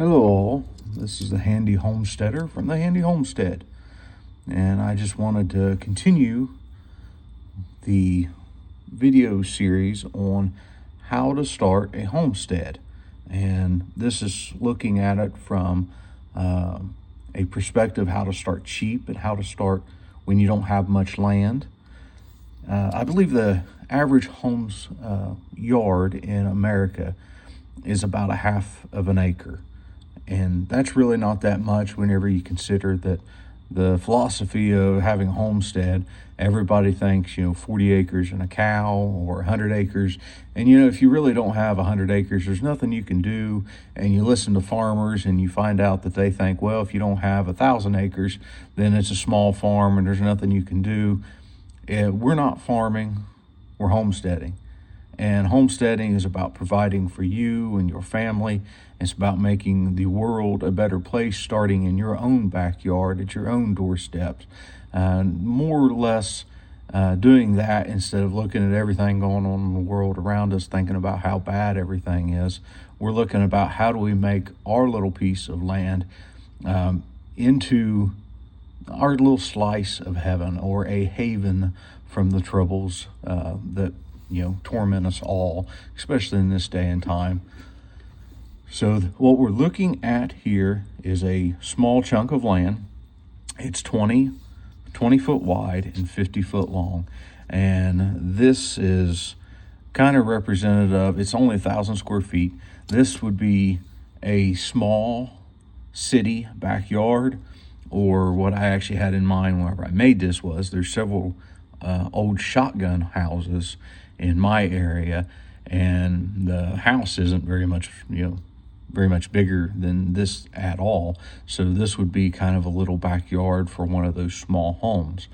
Hello all, this is the Handy Homesteader from the Handy Homestead, and I just wanted to continue the video series on how to start a homestead. And this is looking at it from a perspective how to start cheap and how to start when you don't have much land. I believe the average home's yard in America is about a half of an acre. And that's really not that much whenever you consider that the philosophy of having a homestead, everybody thinks, 40 acres and a cow or 100 acres. And, if you really don't have 100 acres, there's nothing you can do. And you listen to farmers and you find out that they think, well, if you don't have 1,000 acres, then it's a small farm and there's nothing you can do. We're not farming, we're homesteading. And homesteading is about providing for you and your family. It's about making the world a better place, starting in your own backyard, at your own doorsteps. More or less doing that instead of looking at everything going on in the world around us, thinking about how bad everything is. We're looking about how do we make our little piece of land into our little slice of heaven, or a haven from the troubles that torment us all, especially in this day and time. So what we're looking at here is a small chunk of land. It's 20 foot wide and 50 foot long. And this is kind of representative of, it's only 1,000 square feet. This would be a small city backyard, or what I actually had in mind whenever I made this was there's several old shotgun houses in my area, and the house isn't very much bigger than this at all. So this would be kind of a little backyard for one of those small homes.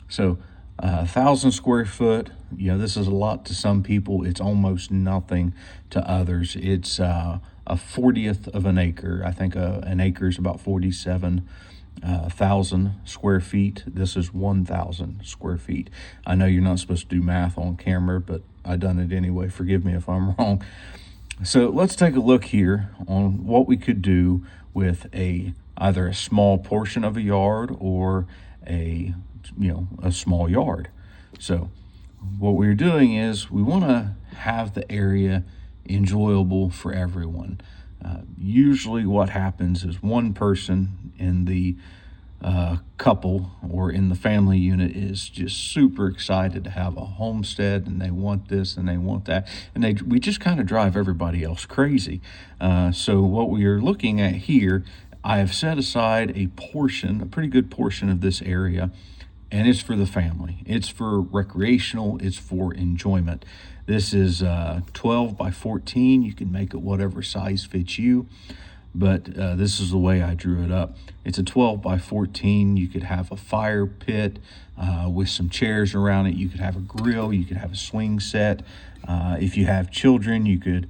So 1,000 square foot, this is a lot to some people. It's almost nothing to others. It's a 40th of an acre. I think an acre is about 47,000 square feet. This is 1,000 square feet. I know you're not supposed to do math on camera, but I done it anyway. Forgive me if I'm wrong. So let's take a look here on what we could do with either a small portion of a yard or a small yard. So what we're doing is we want to have the area enjoyable for everyone. Usually what happens is one person in the couple or in the family unit is just super excited to have a homestead, and they want this and they want that, and we just kind of drive everybody else crazy. So what we are looking at here, I have set aside a pretty good portion of this area, and it's for the family. It's for recreational, it's for enjoyment. This is 12 by 14. You can make it whatever size fits you, but this is the way I drew it up. It's a 12 by 14. You could have a fire pit with some chairs around it. You could have a grill. You could have a swing set. If you have children, you could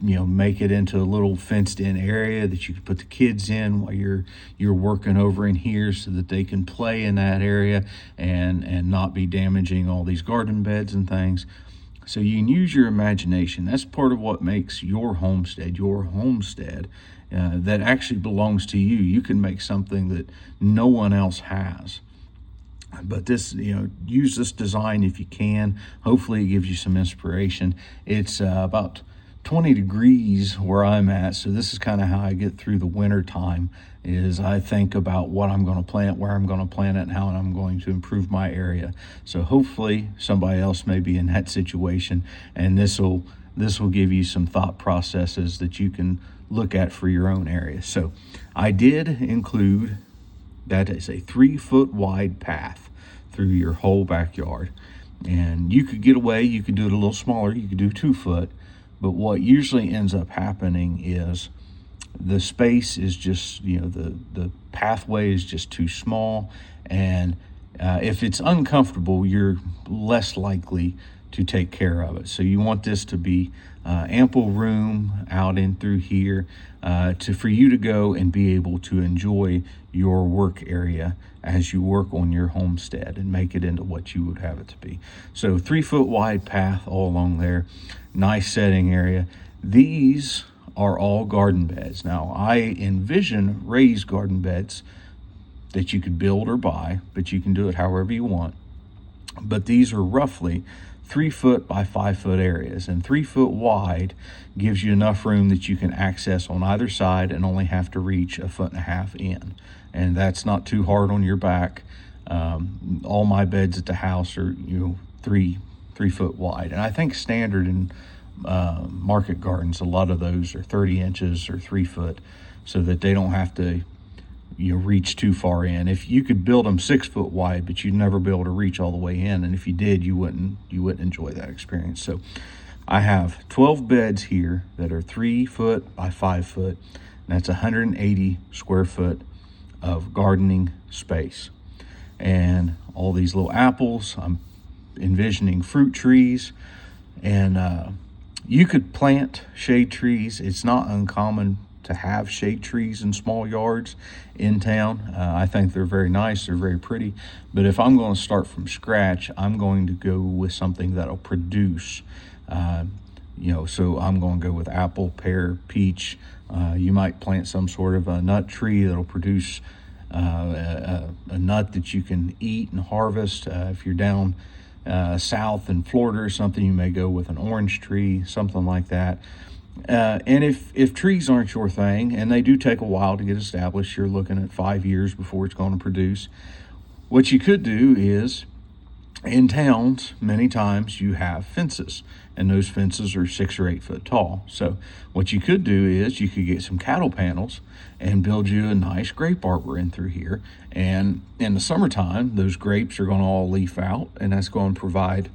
make it into a little fenced-in area that you could put the kids in while you're working over in here, so that they can play in that area and not be damaging all these garden beds and things. So you can use your imagination. That's part of what makes your homestead that actually belongs to you. You can make something that no one else has. But this, use this design if you can. Hopefully it gives you some inspiration. It's about 20 degrees where I'm at, so this is kind of how I get through the winter time. Is I think about what I'm going to plant, where I'm going to plant it, and how I'm going to improve my area. So hopefully somebody else may be in that situation, and this will give you some thought processes that you can look at for your own area. So I did include that is a 3 foot wide path through your whole backyard, and you could get away. You could do it a little smaller. You could do 2 foot. But what usually ends up happening is the space is just, the pathway is just too small. And if it's uncomfortable, you're less likely to take care of it. So you want this to be ample room out in through here for you to go and be able to enjoy your work area as you work on your homestead and make it into what you would have it to be. So 3 foot wide path all along there, nice setting area. These are all garden beds. Now, I envision raised garden beds that you could build or buy, but you can do it however you want. But these are roughly 3 foot by 5 foot areas, and 3 foot wide gives you enough room that you can access on either side and only have to reach 1.5 feet in. And that's not too hard on your back. All my beds at the house are, 3 foot wide. And I think standard in market gardens, a lot of those are 30 inches or 3 foot, so that they don't have to reach too far in. If you could build them 6 foot wide, but you'd never be able to reach all the way in, and if you did, you wouldn't enjoy that experience. So I have 12 beds here that are 3 foot by 5 foot, and that's 180 square foot of gardening space. And all these little apples, I'm envisioning fruit trees, and you could plant shade trees. It's not uncommon to have shade trees in small yards in town. I think they're very nice, they're very pretty, but if I'm going to start from scratch, I'm going to go with something that'll produce. So I'm going to go with apple, pear, peach. You might plant some sort of a nut tree that'll produce a nut that you can eat and harvest. If you're down south in Florida or something, you may go with an orange tree, something like that. And if trees aren't your thing, and they do take a while to get established, you're looking at 5 years before it's going to produce. What you could do is, in towns, many times you have fences, and those fences are 6 or 8 foot tall. So what you could do is you could get some cattle panels and build you a nice grape arbor in through here. And in the summertime, those grapes are going to all leaf out, and that's going to provide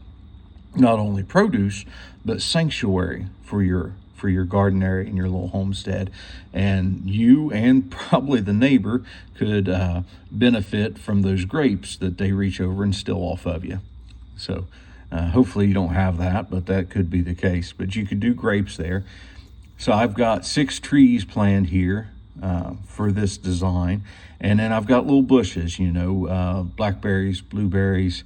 not only produce, but sanctuary for your garden area and your little homestead. And you and probably the neighbor could benefit from those grapes that they reach over and steal off of you. So hopefully you don't have that, but that could be the case. But you could do grapes there. So I've got 6 trees planned here for this design. And then I've got little bushes, blackberries, blueberries.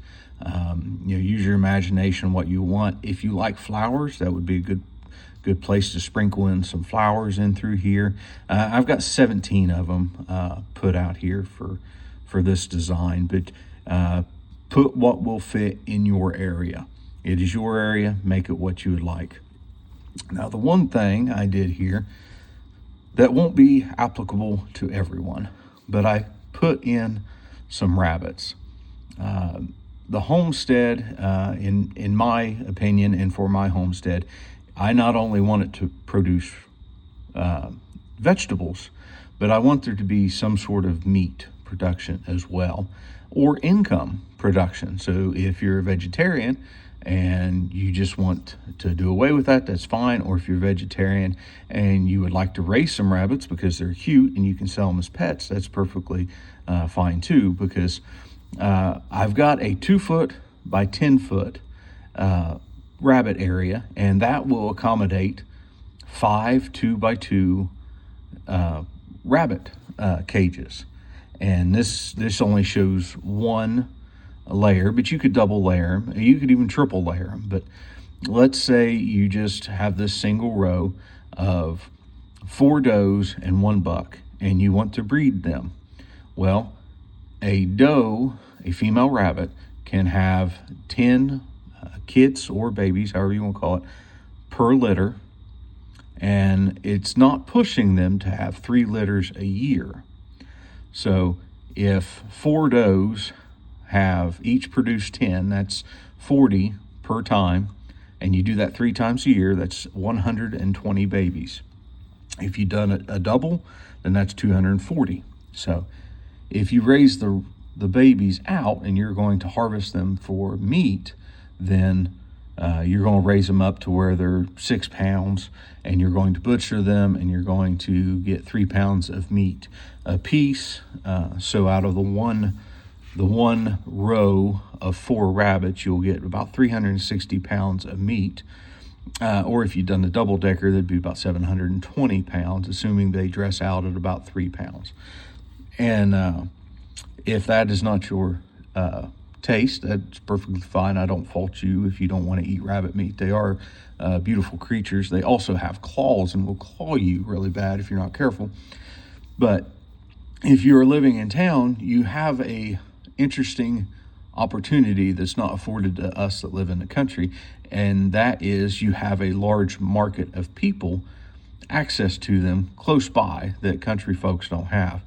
Use your imagination what you want. If you like flowers, that would be a good place to sprinkle in some flowers in through here. I've got 17 of them put out here for this design, but put what will fit in your area. It is your area, make it what you would like. Now, the one thing I did here that won't be applicable to everyone, but I put in some rabbits. The homestead, in my opinion, and for my homestead, I not only want it to produce vegetables, but I want there to be some sort of meat production as well, or income production. So if you're a vegetarian and you just want to do away with that, that's fine. Or if you're a vegetarian and you would like to raise some rabbits because they're cute and you can sell them as pets, that's perfectly fine too, because I've got a 2 foot by 10 foot rabbit area, and that will accommodate 5 2x2 rabbit cages. And this only shows one layer, but you could double layer them. You could even triple layer them. But let's say you just have this single row of 4 does and 1 buck, and you want to breed them. Well, a doe, a female rabbit, can have 10 kits or babies, however you want to call it, per litter, and it's not pushing them to have 3 litters a year. So if 4 does have each produced 10, that's 40 per time, and you do that 3 times a year, that's 120 babies. If you've done a double, then that's 240. So if you raise the babies out and you're going to harvest them for meat, then you're going to raise them up to where they're 6 pounds, and you're going to butcher them, and you're going to get 3 pounds of meat a piece. So out of the one row of 4 rabbits, you'll get about 360 pounds of meat. Or if you've done the double decker, that'd be about 720 pounds, assuming they dress out at about 3 pounds. And if that is not your taste, that's perfectly fine. I don't fault you if you don't want to eat rabbit meat. They are beautiful creatures. They also have claws and will claw you really bad if you're not careful. But if you're living in town, you have a interesting opportunity that's not afforded to us that live in the country, and that is you have a large market of people, access to them close by, that country folks don't have.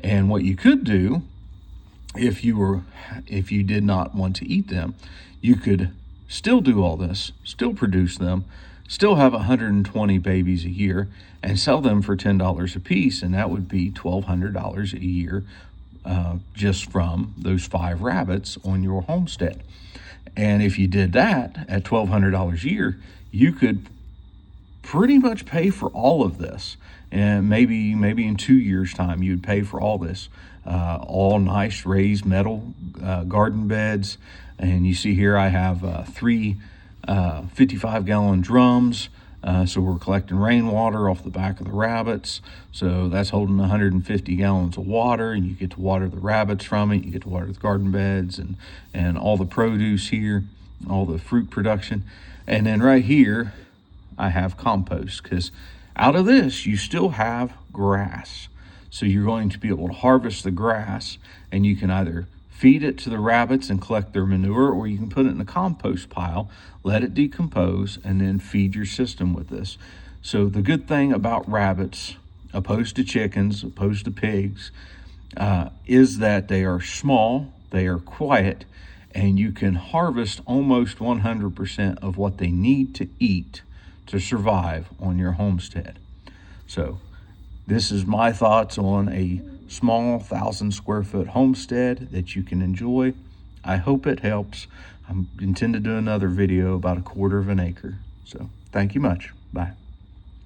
And what you could do, if you did not want to eat them, you could still do all this, still produce them, still have 120 babies a year, and sell them for $10 a piece, and that would be $1,200 a year, just from those 5 rabbits on your homestead. And if you did that at $1,200 a year, you could pretty much pay for all of this. And maybe in 2 years' time, you'd pay for all this, all nice raised metal garden beds. And you see here I have 3 55-gallon drums. So we're collecting rainwater off the back of the rabbits. So that's holding 150 gallons of water, and you get to water the rabbits from it. You get to water the garden beds and all the produce here, all the fruit production. And then right here, I have compost, because out of this, you still have grass. So you're going to be able to harvest the grass, and you can either feed it to the rabbits and collect their manure, or you can put it in a compost pile, let it decompose, and then feed your system with this. So the good thing about rabbits, opposed to chickens, opposed to pigs, is that they are small, they are quiet, and you can harvest almost 100% of what they need to eat to survive on your homestead. So this is my thoughts on a small 1,000-square-foot homestead that you can enjoy. I hope it helps. I intend to do another video about 1/4 of an acre. So thank you much. Bye.